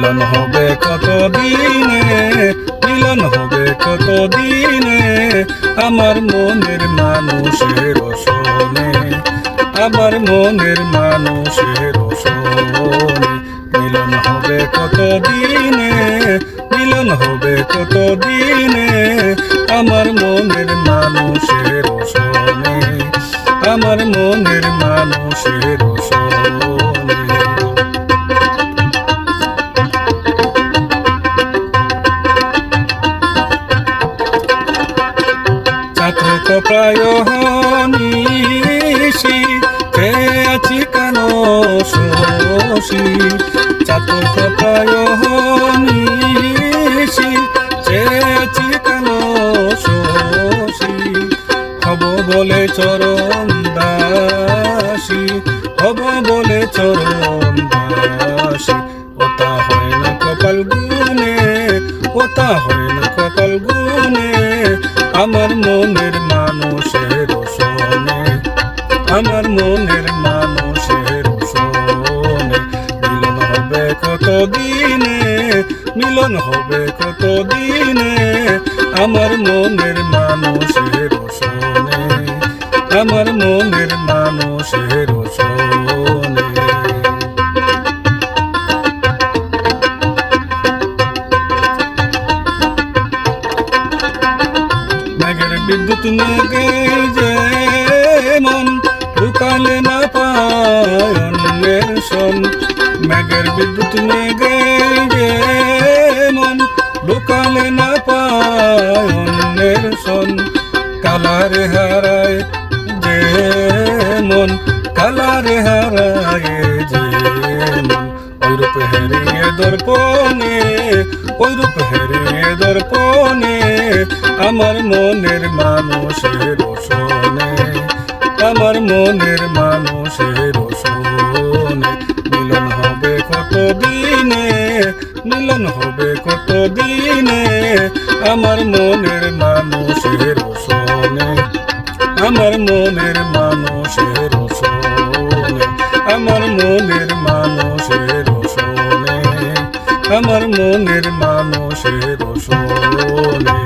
মিলন হবে কত দিনে, মিলন হবে কত দিনে, আমার মনের মানুষের সনে, আমার মনের মানুষের সনে। মিলন হবে কত দিনে, মিলন হবে কত দিনে, আমার মনের মানুষের সনে, আমার মনের মানুষের সনে। চাতক প্রায় নিশি চেয়ে আছি কেন শশী, চাতক প্রায় নিশি চেয়ে আছি কেন শশী। হব বলে চরণ দাসী, হব বলে চরণ দাসী, ওটা হয় না কপাল গুনে, ওটা হয় না কপাল গুনে, আমার মনের মানুষের সনে, আমার মনের মানুষের সনে। মিলন হবে কত দিনে, মিলন হবে কত দিনে, আমার মনের মানুষের সনে, আমার মনের মানুষের সনে। মেঘের বিদ্যুৎ মেঘে যে মন ঢুকালে না পায় অন্যের সন, মেঘের বিদ্যুৎ মেঘে যে মন ঢুকালে না পায় অন্যের সন। কালারে হারায় যে মন, কালারে হারায় যে মন, ওই রূপ হেরিয়ে দর্পণে, ওই রূপ হেরিয়ে দর্পণে, আমার মনের মানুষের সনে, আমার মনের মানুষের সনে। মিলন হবে কত দিনে, মিলন হবে কত দিনে, আমার মনের মানুষের সনে, আমার মনের মানুষের সনে, আমার মনের মানুষের সনে, আমার মনের মানুষের সনে।